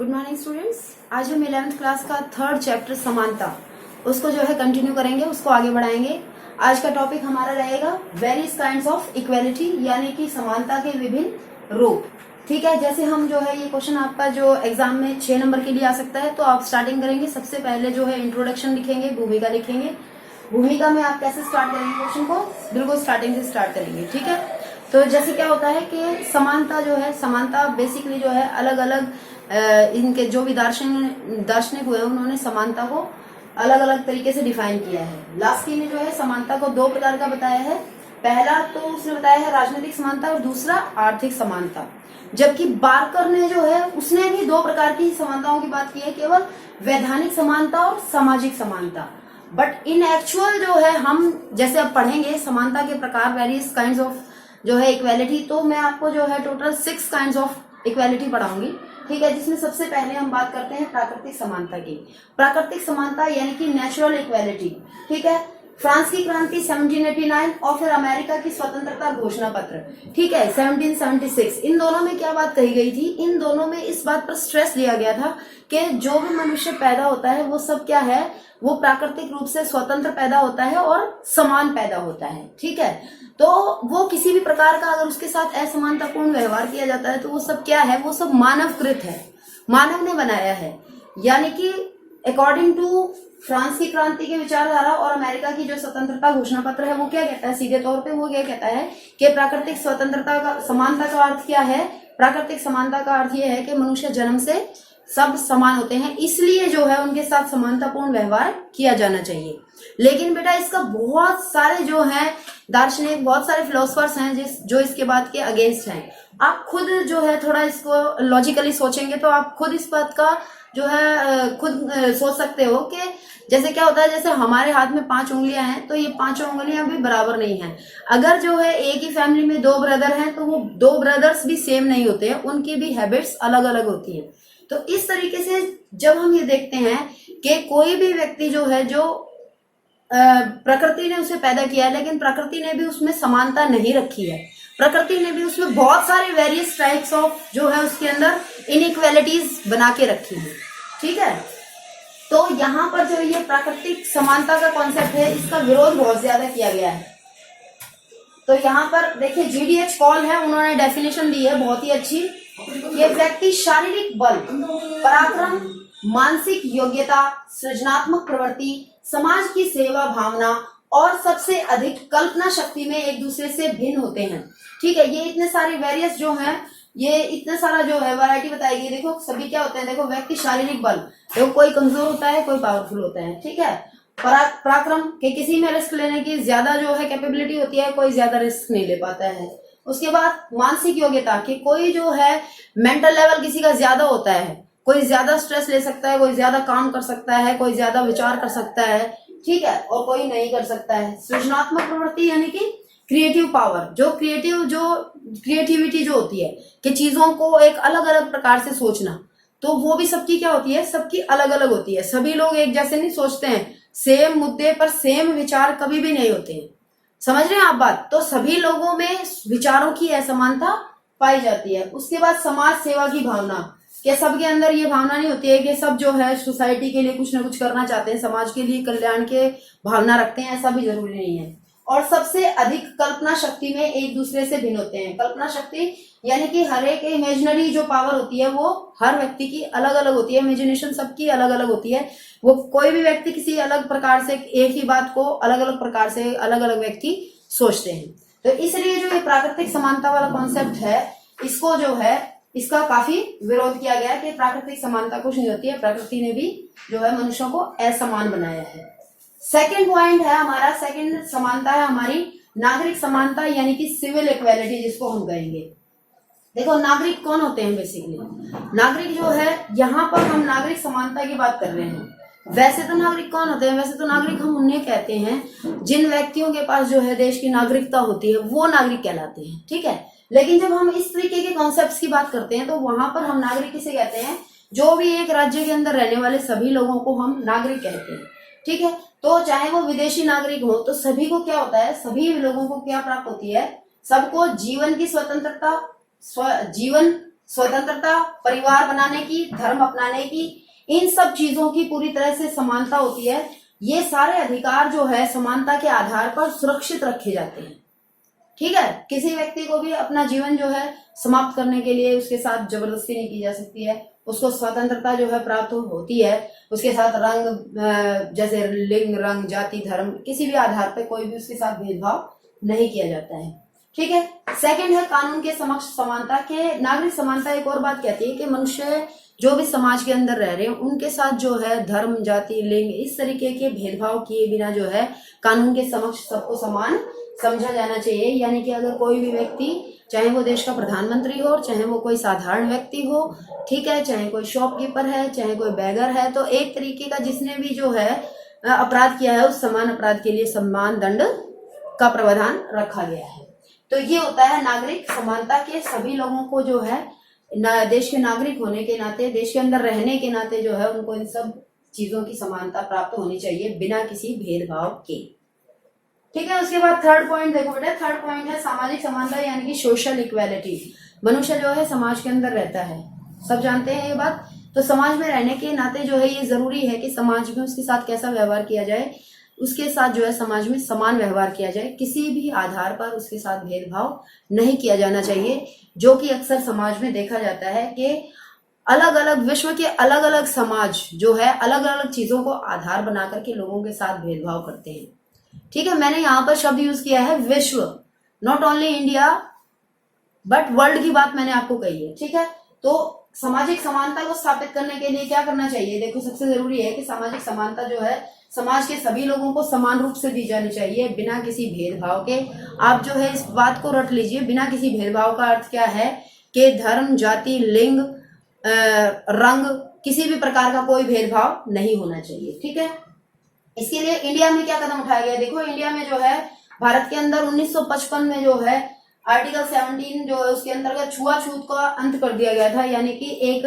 Good morning students. आज हम 11th class का थर्ड चैप्टर समानता उसको जो है कंटिन्यू करेंगे, उसको आगे बढ़ाएंगे। आज का टॉपिक हमारा रहेगा वेरियस काइंड्स ऑफ इक्वेलिटी, यानी कि समानता के विभिन्न रूप। ठीक है, जैसे हम जो है ये क्वेश्चन आपका जो एग्जाम में 6 नंबर के लिए आ सकता है, तो आप स्टार्टिंग करेंगे। सबसे पहले जो है इंट्रोडक्शन लिखेंगे, भूमिका लिखेंगे। भूमिका में आप कैसे स्टार्ट करेंगे क्वेश्चन को, बिल्कुल स्टार्टिंग से स्टार्ट करेंगे। ठीक है, तो जैसे क्या होता है कि समानता जो है, समानता बेसिकली जो है अलग अलग इनके जो भी दार्शनिक हुए उन्होंने समानता को अलग अलग तरीके से डिफाइन किया है। लास्की ने जो है समानता को 2 प्रकार का बताया है। पहला तो उसने बताया है राजनीतिक समानता और दूसरा आर्थिक समानता। जबकि बार्कर ने जो है उसने भी 2 प्रकार की समानताओं की बात की है, केवल वैधानिक समानता और सामाजिक समानता। बट इन एक्चुअल जो है हम जैसे अब पढ़ेंगे समानता के प्रकार, वेरियस काइंड्स ऑफ जो है इक्वेलिटी, तो मैं आपको जो है टोटल 6 काइंड्स ऑफ इक्वेलिटी पढ़ाऊंगी। ठीक है, जिसमें सबसे पहले हम बात करते हैं प्राकृतिक समानता की। प्राकृतिक समानता यानी कि नेचुरल इक्वेलिटी। ठीक है, फ्रांस की क्रांति 1789 और फिर अमेरिका की स्वतंत्रता घोषणा पत्र, ठीक है, 1776। इन दोनों में क्या बात कही गई थी? इन दोनों में इस बात पर स्ट्रेस दिया गया था कि जो भी मनुष्य पैदा होता है वो सब क्या है, वो प्राकृतिक रूप से स्वतंत्र पैदा होता है और समान पैदा होता है। ठीक है, तो वो किसी भी प्रकार का अगर उसके साथ असमानतापूर्ण व्यवहार किया जाता है तो वो सब क्या है, वो सब मानवकृत है, मानव ने बनाया है। यानी कि अकॉर्डिंग टू फ्रांस की क्रांति के विचारधारा और अमेरिका की जो स्वतंत्रता घोषणा पत्र है, वो क्या कहता है सीधे तौर पे, वो क्या कहता है कि प्राकृतिक स्वतंत्रता का समानता का अर्थ क्या है? प्राकृतिक समानता का अर्थ यह है कि मनुष्य जन्म से सब समान होते हैं, इसलिए जो है उनके साथ समानतापूर्ण व्यवहार किया जाना चाहिए। लेकिन बेटा इसका बहुत सारे जो हैं दार्शनिक, बहुत सारे फिलोसफर्स हैं जो इसके बात के अगेंस्ट हैं। आप खुद जो है थोड़ा इसको लॉजिकली सोचेंगे तो आप खुद इस बात का जो है खुद सोच सकते हो कि जैसे क्या होता है, जैसे हमारे हाथ में 5 उंगलियां हैं तो ये 5 उंगलियां भी बराबर नहीं हैं। अगर जो है एक ही फैमिली में 2 ब्रदर हैं तो वो 2 ब्रदर्स भी सेम नहीं होते हैं, उनकी भी हैबिट्स अलग अलग होती है। तो इस तरीके से जब हम ये देखते हैं कि कोई भी व्यक्ति जो है, जो प्रकृति ने उसे पैदा किया है, लेकिन प्रकृति ने भी उसमें समानता नहीं रखी है। प्रकृति ने भी उसमें बहुत सारे वेरियस टाइप्स ऑफ जो है उसके अंदर इनइक्वेलिटीज बना के रखी है। ठीक है, तो यहाँ पर जो ये प्राकृतिक समानता का कॉन्सेप्ट है, इसका विरोध बहुत ज्यादा किया गया है। तो यहाँ पर देखिए GDH कॉल है, उन्होंने डेफिनेशन दी है बहुत ही अच्छी। ये व्यक्ति शारीरिक बल, पराक्रम, मानसिक योग्यता, सृजनात्मक प्रवृत्ति, समाज की सेवा भावना और सबसे अधिक कल्पना शक्ति में एक दूसरे से भिन्न होते हैं। ठीक है, ये इतने सारे वेरियस जो हैं, ये इतना सारा जो है वैरायटी बताई गई। देखो सभी क्या होते हैं, देखो व्यक्ति शारीरिक बल, देखो कोई कमजोर होता है, कोई पावरफुल होता है। ठीक है, पराक्रम के किसी में रिस्क लेने की ज्यादा जो है कैपेबिलिटी होती है, कोई ज्यादा रिस्क नहीं ले पाता है। उसके बाद मानसिक योग्यता कि कोई जो है मेंटल लेवल किसी का ज्यादा होता है, कोई ज्यादा स्ट्रेस ले सकता है, कोई ज्यादा काम कर सकता है, कोई ज्यादा विचार कर सकता है। ठीक है, और कोई नहीं कर सकता है। सृजनात्मक प्रवृत्ति यानी कि क्रिएटिव पावर, जो क्रिएटिविटी जो होती है कि चीजों को एक अलग अलग प्रकार से सोचना, तो वो भी सबकी क्या होती है, सबकी अलग अलग होती है। सभी लोग एक जैसे नहीं सोचते हैं, सेम मुद्दे पर सेम विचार कभी भी नहीं होते हैं। समझ रहे हैं आप बात? तो सभी लोगों में विचारों की असमानता पाई जाती है। उसके बाद समाज सेवा की भावना, कि सबके अंदर ये भावना नहीं होती है कि सब जो है सोसाइटी के लिए कुछ ना कुछ करना चाहते हैं, समाज के लिए कल्याण के भावना रखते हैं, ऐसा भी जरूरी नहीं है। और सबसे अधिक कल्पना शक्ति में एक दूसरे से भिन्न होते हैं। कल्पना शक्ति यानी कि हर एक इमेजिनरी जो पावर होती है वो हर व्यक्ति की अलग अलग होती है, इमेजिनेशन सबकी अलग अलग होती है। वो कोई भी व्यक्ति किसी अलग प्रकार से एक ही बात को अलग अलग प्रकार से अलग अलग व्यक्ति सोचते हैं। तो इसलिए जो ये प्राकृतिक समानता वाला कॉन्सेप्ट है, इसको जो है इसका काफी विरोध किया गया कि प्राकृतिक समानता कुछ नहीं होती है, प्रकृति ने भी जो है मनुष्यों को असमान बनाया है। सेकंड पॉइंट है हमारा, सेकंड समानता है हमारी नागरिक समानता, यानी कि सिविल इक्वेलिटी जिसको हम कहेंगे। देखो नागरिक कौन होते हैं? बेसिकली नागरिक जो है, यहाँ पर हम नागरिक समानता की बात कर रहे हैं। वैसे तो नागरिक कौन होते हैं? वैसे तो नागरिक हम उन्हें कहते हैं जिन व्यक्तियों के पास जो है देश की नागरिकता होती है, वो नागरिक कहलाते हैं। ठीक है, लेकिन जब हम इस तरीके के कॉन्सेप्ट्स की बात करते हैं तो वहां पर हम नागरिक किसे कहते हैं? जो भी एक राज्य के अंदर रहने वाले सभी लोगों को हम नागरिक कहते हैं। ठीक है, तो चाहे वो विदेशी नागरिक हो, तो सभी को क्या होता है, सभी लोगों को क्या प्राप्त होती है? सबको जीवन की स्वतंत्रता, जीवन स्वतंत्रता, परिवार बनाने की, धर्म अपनाने की, इन सब चीजों की पूरी तरह से समानता होती है। ये सारे अधिकार जो है समानता के आधार पर सुरक्षित रखे जाते हैं। ठीक है, किसी व्यक्ति को भी अपना जीवन जो है समाप्त करने के लिए उसके साथ जबरदस्ती नहीं की जा सकती है। उसको स्वतंत्रता जो है प्राप्त होती है। उसके साथ रंग, जैसे लिंग, रंग, जाति, धर्म, किसी भी आधार पर कोई भी उसके साथ भेदभाव नहीं किया जाता है। ठीक है। सेकंड है कानून के समक्ष समानता के नागरिक समानता। एक और बात कहती है कि मनुष्य जो भी समाज के अंदर रह रहे हैं उनके साथ जो है धर्म, जाति, लिंग, इस तरीके के भेदभाव किए बिना जो है कानून के समक्ष सबको समान समझा जाना चाहिए। यानी कि अगर कोई भी व्यक्ति, चाहे वो देश का प्रधानमंत्री हो, चाहे वो कोई साधारण व्यक्ति हो, ठीक है, चाहे कोई शॉपकीपर है, चाहे कोई बैगर है, तो एक तरीके का जिसने भी जो है अपराध किया है उस समान अपराध के लिए समान दंड का प्रावधान रखा गया है। तो ये होता है नागरिक समानता के सभी लोगों को जो है देश के नागरिक होने के नाते, देश के अंदर रहने के नाते जो है उनको इन सब चीजों की समानता प्राप्त होनी चाहिए बिना किसी भेदभाव के। ठीक है। उसके बाद थर्ड पॉइंट देखो बेटा, थर्ड पॉइंट है सामाजिक समानता यानी कि सोशल इक्वालिटी। मनुष्य जो है समाज के अंदर रहता है, सब जानते हैं ये बात। तो समाज में रहने के नाते जो है ये जरूरी है कि समाज में उसके साथ कैसा व्यवहार किया जाए, उसके साथ जो है समाज में समान व्यवहार किया जाए, किसी भी आधार पर उसके साथ भेदभाव नहीं किया जाना चाहिए। जो कि अक्सर समाज में देखा जाता है कि अलग अलग विश्व के अलग अलग समाज जो है अलग अलग चीजों को आधार बना करके लोगों के साथ भेदभाव करते हैं। ठीक है, मैंने यहाँ पर शब्द यूज किया है विश्व, not only India but world की बात मैंने आपको कही है। ठीक है, तो सामाजिक समानता को स्थापित करने के लिए क्या करना चाहिए? देखो, सबसे जरूरी है कि सामाजिक समानता जो है समाज के सभी लोगों को समान रूप से दी जानी चाहिए बिना किसी भेदभाव के। आप जो है इस बात को रट लीजिए, बिना किसी भेदभाव का अर्थ क्या है कि धर्म, जाति, लिंग, रंग, किसी भी प्रकार का कोई भेदभाव नहीं होना चाहिए। ठीक है, इसके लिए इंडिया में क्या कदम उठाया गया? देखो, इंडिया में जो है भारत के अंदर 1955 में जो है आर्टिकल 17 जो है उसके अंतर्गत छुआछूत का अंत कर दिया गया था। यानी कि एक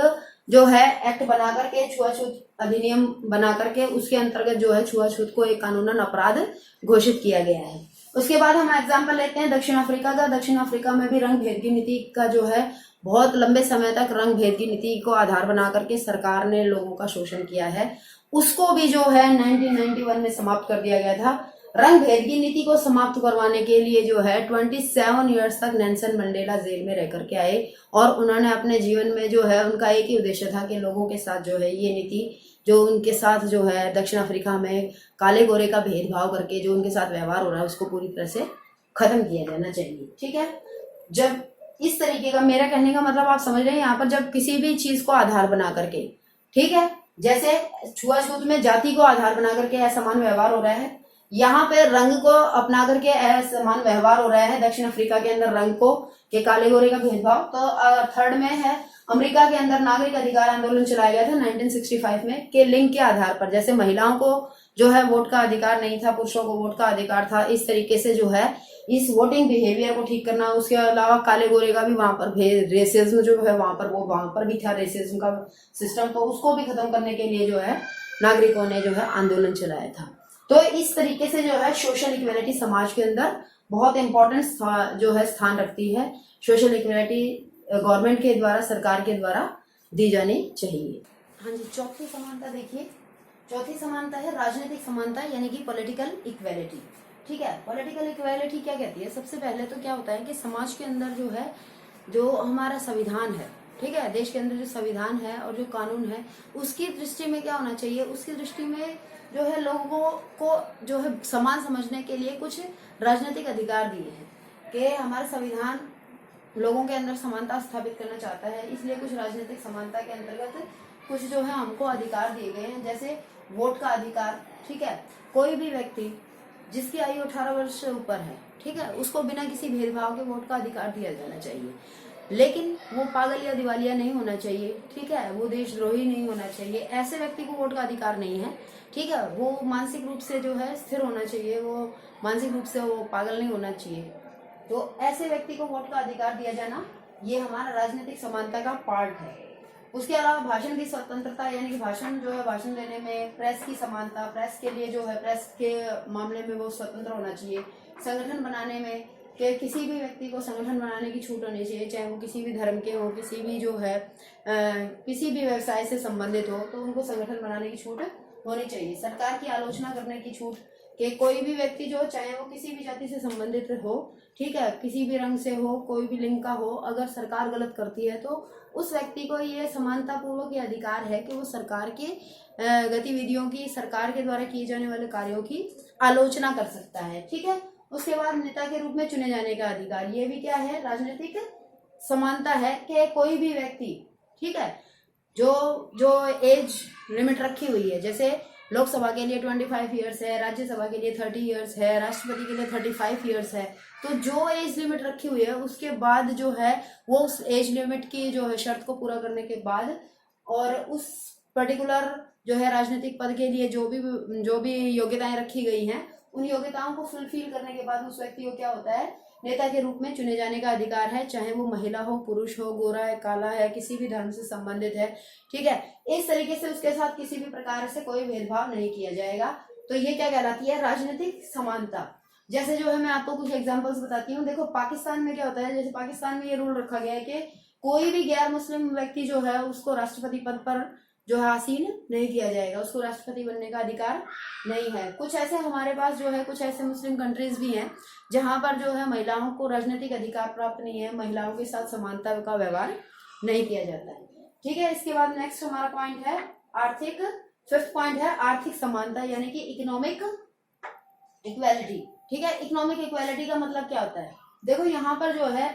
जो है एक्ट बना करके, छुआछूत अधिनियम बना करके उसके अंतर्गत जो है छुआछूत को एक कानूनन अपराध घोषित किया गया है। उसके बाद हम एग्जाम्पल लेते हैं दक्षिण अफ्रीका का। दक्षिण अफ्रीका में भी रंग भेद की नीति का जो है बहुत लंबे समय तक रंग भेद की नीति को आधार बना करके सरकार ने लोगों का शोषण किया है। उसको भी जो है 1991 में समाप्त कर दिया गया था। रंग भेद की नीति को समाप्त करवाने के लिए जो है 27 ईयर्स तक नेल्सन मंडेला जेल में रह करके आए और उन्होंने अपने जीवन में जो है उनका एक ही उद्देश्य था कि लोगों के साथ जो है ये नीति जो उनके साथ जो है दक्षिण अफ्रीका में काले गोरे का भेदभाव करके जो उनके साथ व्यवहार हो रहा है उसको पूरी तरह से खत्म किया जाना चाहिए। ठीक है, जब इस तरीके का, मेरा कहने का मतलब आप समझ रहे हैं, यहाँ पर जब किसी भी चीज को आधार बना करके, ठीक है, जैसे छुआछूत में जाति को आधार बना करके असमान व्यवहार हो रहा है, यहाँ पे रंग को अपना करके असमान व्यवहार हो रहा है दक्षिण अफ्रीका के अंदर रंग को के काले गोरे का भेदभाव। तो थर्ड में है अमेरिका के अंदर नागरिक अधिकार आंदोलन चलाया गया था 1965 में के लिंग के आधार पर, जैसे महिलाओं को जो है वोट का अधिकार नहीं था, पुरुषों को वोट का अधिकार था। इस तरीके से जो है इस वोटिंग बिहेवियर को ठीक करना। उसके अलावा काले गोरे का भी वहां पर रेसिज्म जो है वहां पर भी था रेसिज्म का सिस्टम, तो उसको भी खत्म करने के लिए जो है नागरिकों ने जो है आंदोलन चलाया था। तो इस तरीके से जो है सोशल इक्वलिटी समाज के अंदर बहुत इंपॉर्टेंट जो है स्थान रखती है। सोशल इक्वलिटी गवर्नमेंट के द्वारा, सरकार के द्वारा दी जानी चाहिए। हाँ जी, चौथी समानता देखिए, चौथी समानता है राजनीतिक समानता यानी कि पॉलिटिकल इक्वलिटी। ठीक है, पॉलिटिकल इक्वलिटी क्या कहती है? सबसे पहले तो क्या होता है कि समाज के अंदर जो है जो हमारा संविधान है, ठीक है, देश के अंदर जो संविधान है और जो कानून है उसकी दृष्टि में क्या होना चाहिए? उसकी दृष्टि में जो है लोगों को जो है समान समझने के लिए कुछ राजनीतिक अधिकार दिए हैं कि हमारा संविधान लोगों के अंदर समानता स्थापित करना चाहता है, इसलिए कुछ राजनीतिक समानता के अंतर्गत कुछ जो है हमको अधिकार दिए गए हैं, जैसे वोट का अधिकार। ठीक है, कोई भी व्यक्ति जिसकी आयु 18 वर्ष से ऊपर है, ठीक है, उसको बिना किसी भेदभाव के वोट का अधिकार दिया जाना चाहिए। लेकिन वो पागल या दिवालिया नहीं होना चाहिए, ठीक है, वो देशद्रोही नहीं होना चाहिए, ऐसे व्यक्ति को वोट का अधिकार नहीं है। ठीक है, वो मानसिक रूप से जो है स्थिर होना चाहिए, वो मानसिक रूप से वो पागल नहीं होना चाहिए। तो ऐसे व्यक्ति को वोट का अधिकार दिया जाना ये हमारा राजनीतिक समानता का पार्ट है। उसके अलावा भाषण की स्वतंत्रता यानी कि भाषण जो है भाषण देने में, प्रेस की समानता, प्रेस के लिए जो है प्रेस के मामले में वो स्वतंत्र होना चाहिए। संगठन बनाने में, कि किसी भी व्यक्ति को संगठन बनाने की छूट होनी चाहिए, चाहे वो किसी भी धर्म के हो, किसी भी जो है किसी भी व्यवसाय से संबंधित हो, तो उनको संगठन बनाने की छूट होनी चाहिए। सरकार की आलोचना करने की छूट, कि कोई भी व्यक्ति जो चाहे वो किसी भी जाति से संबंधित हो, ठीक है, किसी भी रंग से हो, कोई भी लिंग का हो, अगर सरकार गलत करती है तो उस व्यक्ति को ये समानता पूर्वक ये अधिकार है कि वो सरकार के गतिविधियों की, सरकार के द्वारा किए जाने वाले कार्यों की आलोचना कर सकता है। ठीक है, उसके बाद नेता के रूप में चुने जाने का अधिकार, ये भी क्या है, राजनीतिक समानता है कि कोई भी व्यक्ति, ठीक है, जो जो एज लिमिट रखी हुई है, जैसे लोकसभा के लिए 25 ईयर्स है, राज्यसभा के लिए 30 ईयर्स है, राष्ट्रपति के लिए 35 ईयर्स है, तो जो एज लिमिट रखी हुई है उसके बाद जो है वो उस एज लिमिट की जो है शर्त को पूरा करने के बाद और उस पर्टिकुलर जो है राजनीतिक पद के लिए जो भी योग्यताएं रखी गई हैं, उन योग्यताओं को फुलफिल करने के बाद उस व्यक्ति को क्या होता है, नेता के रूप में चुने जाने का अधिकार है, चाहे वो महिला हो, पुरुष हो, गोरा है, काला है, किसी भी धर्म से संबंधित है। ठीक है, इस तरीके से उसके साथ किसी भी प्रकार से कोई भेदभाव नहीं किया जाएगा। तो ये क्या कहलाती है, राजनीतिक समानता। जैसे जो है मैं आपको कुछ एग्जांपल्स बताती हूँ। देखो पाकिस्तान में क्या होता है, जैसे पाकिस्तान में ये रूल रखा गया है कि कोई भी गैर मुस्लिम व्यक्ति जो है उसको राष्ट्रपति पद पर जो है आसीन नहीं किया जाएगा, उसको राष्ट्रपति बनने का अधिकार नहीं है। कुछ ऐसे हमारे पास जो है कुछ ऐसे मुस्लिम कंट्रीज भी हैं जहां पर जो है महिलाओं को राजनीतिक अधिकार प्राप्त नहीं है, महिलाओं के साथ समानता का व्यवहार नहीं किया जाता है। ठीक है, इसके बाद नेक्स्ट हमारा पॉइंट है आर्थिक, फिफ्थ पॉइंट है आर्थिक समानता यानी कि इकोनॉमिक इक्वालिटी। ठीक है, इकोनॉमिक इक्वालिटी का मतलब क्या होता है, देखो यहाँ पर जो है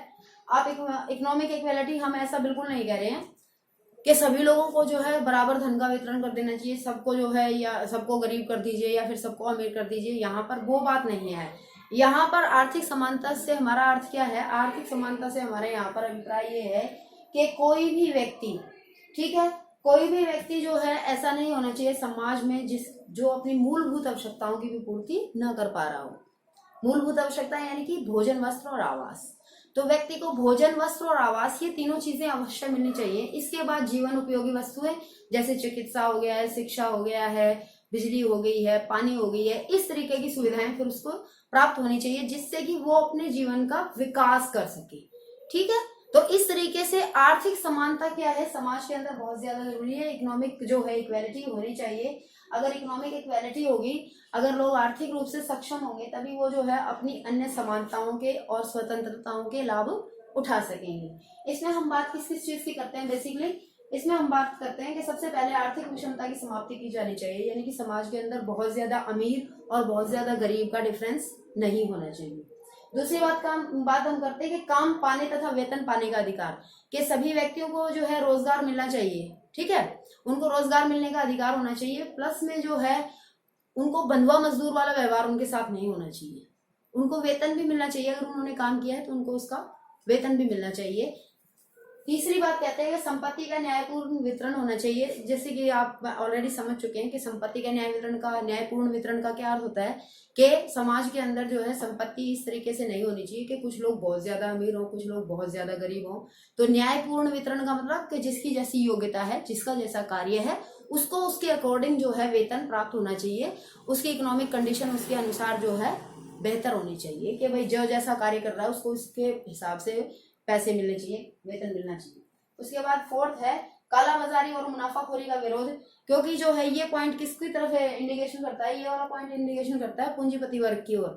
आप इकोनॉमिक इक्वालिटी हम ऐसा बिल्कुल नहीं कह रहे हैं कि सभी लोगों को जो है बराबर धन का वितरण कर देना चाहिए, सबको जो है या सबको गरीब कर दीजिए या फिर सबको अमीर कर दीजिए, यहाँ पर वो बात नहीं है। यहाँ पर आर्थिक समानता से हमारा अर्थ क्या है, आर्थिक समानता से हमारे यहाँ पर अभिप्राय ये है कि कोई भी व्यक्ति, ठीक है, कोई भी व्यक्ति जो है ऐसा नहीं होना चाहिए समाज में जो अपनी मूलभूत आवश्यकताओं की भी पूर्ति न कर पा रहा हो। मूलभूत आवश्यकता यानी कि भोजन, वस्त्र और आवास। तो व्यक्ति को भोजन, वस्त्र और आवास ये तीनों चीजें अवश्य मिलनी चाहिए। इसके बाद जीवन उपयोगी वस्तुएं जैसे चिकित्सा हो गया है, शिक्षा हो गया है, बिजली हो गई है, पानी हो गई है, इस तरीके की सुविधाएं फिर उसको प्राप्त होनी चाहिए जिससे कि वो अपने जीवन का विकास कर सके। ठीक है, तो इस तरीके से आर्थिक समानता क्या है, समाज के अंदर बहुत ज्यादा जरूरी है। इकोनॉमिक जो है इक्वालिटी होनी चाहिए। अगर इकोनॉमिक इक्वालिटी होगी, अगर लोग आर्थिक रूप से सक्षम होंगे, तभी वो जो है अपनी अन्य समानताओं के और स्वतंत्रताओं के लाभ उठा सकेंगे। इसमें हम बात किस किस चीज की करते हैं, बेसिकली इसमें हम बात करते हैं कि सबसे पहले आर्थिक विषमता की समाप्ति की जानी चाहिए, यानी कि समाज के अंदर बहुत ज्यादा अमीर और बहुत ज्यादा गरीब का डिफरेंस नहीं होना चाहिए। दूसरी बात हम करते हैं कि काम पाने तथा वेतन पाने का अधिकार, कि सभी व्यक्तियों को जो है रोजगार मिलना चाहिए। ठीक है, उनको रोजगार मिलने का अधिकार होना चाहिए। प्लस में जो है उनको बंधुआ मजदूर वाला व्यवहार उनके साथ नहीं होना चाहिए। उनको वेतन भी मिलना चाहिए, अगर उन्होंने काम किया है तो उनको उसका वेतन भी मिलना चाहिए। तीसरी बात कहते हैं कि संपत्ति का न्यायपूर्ण वितरण होना चाहिए। जैसे कि आप ऑलरेडी समझ चुके हैं कि संपत्ति का न्यायपूर्ण वितरण का क्या अर्थ होता है कि समाज के अंदर जो है संपत्ति इस तरीके से नहीं होनी चाहिए कि कुछ लोग बहुत ज्यादा अमीर हो, कुछ लोग बहुत ज्यादा गरीब हो। तो न्यायपूर्ण वितरण का मतलब कि जिसकी जैसी योग्यता है, जिसका जैसा कार्य है, उसको उसके अकॉर्डिंग जो है वेतन प्राप्त होना चाहिए। उसकी इकोनॉमिक कंडीशन उसके अनुसार जो है बेहतर होनी चाहिए कि भाई जो जैसा कार्य कर रहा है उसको उसके हिसाब से पैसे मिलने चाहिए, वेतन मिलना चाहिए। उसके बाद फोर्थ है कालाबाजारी और मुनाफाखोरी का विरोध, क्योंकि जो है ये पॉइंट किसकी तरफ इंडिकेशन करता है, ये वाला पॉइंट इंडिकेशन करता है पूंजीपति वर्ग की ओर,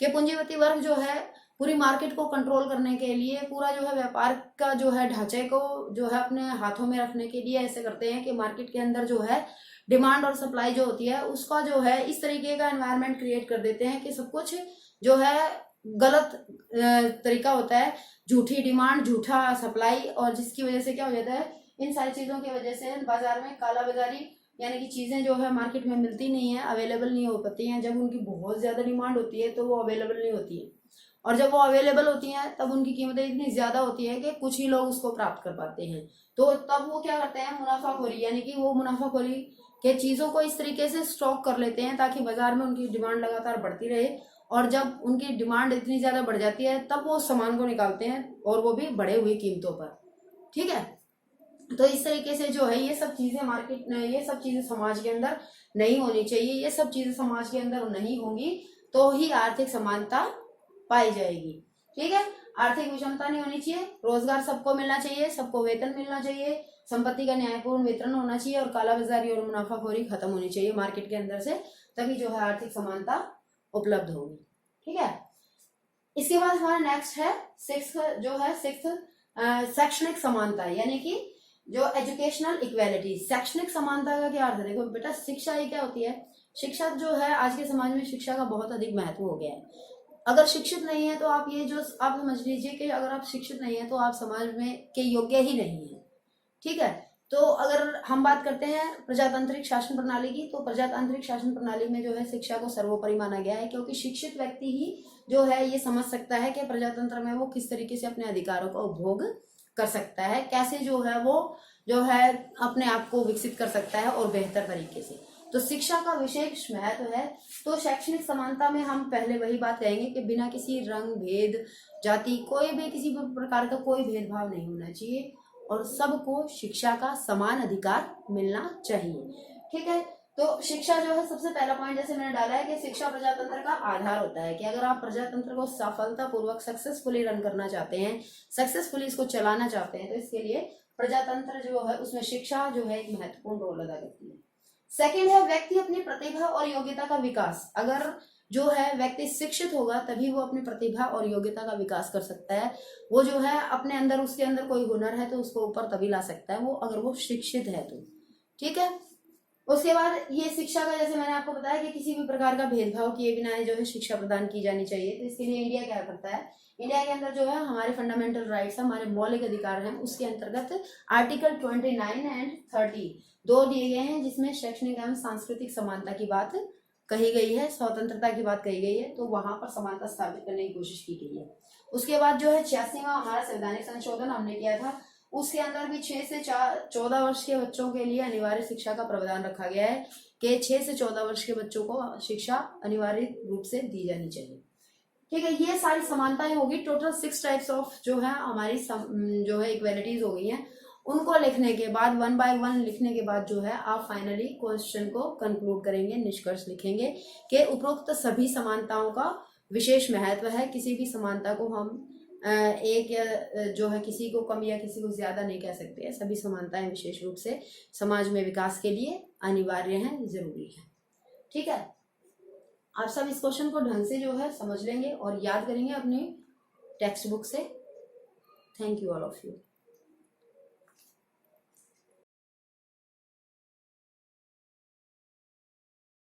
कि पूंजीपति वर्ग जो है पूरी मार्केट को कंट्रोल करने के लिए, पूरा जो है व्यापार का जो है ढांचे को जो है अपने हाथों में रखने के लिए ऐसे करते हैं कि मार्केट के अंदर जो है डिमांड और सप्लाई जो होती है उसका जो है इस तरीके का एनवायरनमेंट क्रिएट कर देते हैं कि सब कुछ जो है गलत तरीका होता है, झूठी डिमांड, झूठा सप्लाई, और जिसकी वजह से क्या हो जाता है, इन सारी चीजों की वजह से बाजार में कालाबाजारी, यानी कि चीजें जो है मार्केट में मिलती नहीं है, अवेलेबल नहीं हो पाती हैं। जब उनकी बहुत ज्यादा डिमांड होती है तो वो अवेलेबल नहीं होती है, और जब वो अवेलेबल होती हैं तब उनकी कीमतें इतनी ज्यादा होती है कि कुछ ही लोग उसको प्राप्त कर पाते हैं। तो तब वो क्या करते हैं, मुनाफाखोरी, यानी कि वो मुनाफाखोरी के चीजों को इस तरीके से स्टॉक कर लेते हैं ताकि बाजार में उनकी डिमांड लगातार बढ़ती रहे, और जब उनकी डिमांड इतनी ज्यादा बढ़ जाती है तब वो सामान को निकालते हैं, और वो भी बढ़े हुई कीमतों पर। ठीक है, तो इस तरीके से जो है ये सब चीजें मार्केट, ये सब चीजें समाज के अंदर नहीं होनी चाहिए। ये सब चीजें समाज के अंदर नहीं होंगी तो ही आर्थिक समानता पाई जाएगी। ठीक है। आर्थिक विषमता नहीं होनी चाहिए, रोजगार सबको मिलना चाहिए, सबको वेतन मिलना चाहिए, संपत्ति का न्यायपूर्ण वितरण होना चाहिए और कालाबाजारी और मुनाफाखोरी खत्म होनी चाहिए मार्केट के अंदर से, तभी जो है आर्थिक समानता उपलब्ध होगी। ठीक है। इसके बाद हमारा नेक्स्ट है सिक्स्थ शैक्षणिक समानता, यानी कि जो एजुकेशनल इक्वेलिटी। शैक्षणिक समानता का क्या अर्थ है? देखो बेटा, शिक्षा ये क्या होती है? शिक्षा जो है आज के समाज में शिक्षा का बहुत अधिक महत्व हो गया है। अगर शिक्षित नहीं है तो आप आप समझ लीजिए कि अगर आप शिक्षित नहीं है तो आप समाज में के योग्य ही नहीं है। ठीक है। तो अगर हम बात करते हैं प्रजातांत्रिक शासन प्रणाली की, तो प्रजातांत्रिक शासन प्रणाली में जो है शिक्षा को सर्वोपरि माना गया है, क्योंकि शिक्षित व्यक्ति ही जो है ये समझ सकता है कि प्रजातंत्र में वो किस तरीके से अपने अधिकारों का उपभोग कर सकता है, कैसे जो है वो जो है अपने आप को विकसित कर सकता है और बेहतर तरीके से। तो शिक्षा का विशेष महत्व है। तो शैक्षणिक समानता में हम पहले वही बात कहेंगे कि बिना किसी रंग भेद, जाति, कोई भी किसी भी प्रकार का कोई भेदभाव नहीं होना चाहिए और सबको शिक्षा का समान अधिकार मिलना चाहिए। ठीक है। तो शिक्षा जो है सबसे पहला पॉइंट जैसे मैंने डाला है कि शिक्षा प्रजातंत्र का आधार होता है, कि अगर आप प्रजातंत्र को सफलतापूर्वक सक्सेसफुली रन करना चाहते हैं, सक्सेसफुली इसको चलाना चाहते हैं, तो इसके लिए प्रजातंत्र जो है उसमें शिक्षा जो है एक महत्वपूर्ण रोल अदा करती है। सेकेंड है व्यक्ति अपनी प्रतिभा और योग्यता का विकास। अगर जो है व्यक्ति शिक्षित होगा तभी वो अपनी प्रतिभा और योग्यता का विकास कर सकता है। वो जो है अपने अंदर, उसके अंदर कोई हुनर है तो उसको ऊपर तभी ला सकता है वो, अगर वो शिक्षित है तो। ठीक है। उसके बाद ये शिक्षा का, जैसे मैंने आपको बताया कि किसी भी प्रकार का भेदभाव किए बिना जो है शिक्षा प्रदान की जानी चाहिए। तो इसके लिए इंडिया क्या करता है? इंडिया के अंदर जो है हमारे फंडामेंटल राइट्स, हमारे मौलिक अधिकार हैं, उसके अंतर्गत आर्टिकल 29 एंड 30 दो दिए गए हैं, जिसमें शैक्षणिक एवं सांस्कृतिक समानता की बात कही गई है, स्वतंत्रता की बात कही गई है। तो वहां पर समानता स्थापित करने की कोशिश की गई है। उसके बाद जो है 86वां हमारा संवैधानिक संशोधन हमने किया था, उसके अंदर भी 6 से 14 वर्ष के बच्चों के लिए अनिवार्य शिक्षा का प्रावधान रखा गया है कि 6 से 14 वर्ष के बच्चों को शिक्षा अनिवार्य रूप से दी जानी चाहिए। ठीक है। ये सारी समानताएं होगी। टोटल 6 टाइप्स ऑफ जो है हमारी जो है इक्वेलिटीज हो गई हैं। उनको लिखने के बाद 1 बाय 1 लिखने के बाद जो है आप फाइनली क्वेश्चन को कंक्लूड करेंगे, निष्कर्ष लिखेंगे कि उपरोक्त सभी समानताओं का विशेष महत्व है। किसी भी समानता को हम एक या जो है किसी को कम या किसी को ज्यादा नहीं कह सकते। सभी समानताएं विशेष रूप से समाज में विकास के लिए अनिवार्य हैं, जरूरी है। ठीक है। आप सब इस क्वेश्चन को ढंग से जो है समझ लेंगे और याद करेंगे अपनी टेक्स्ट बुक से। Thank you all of you.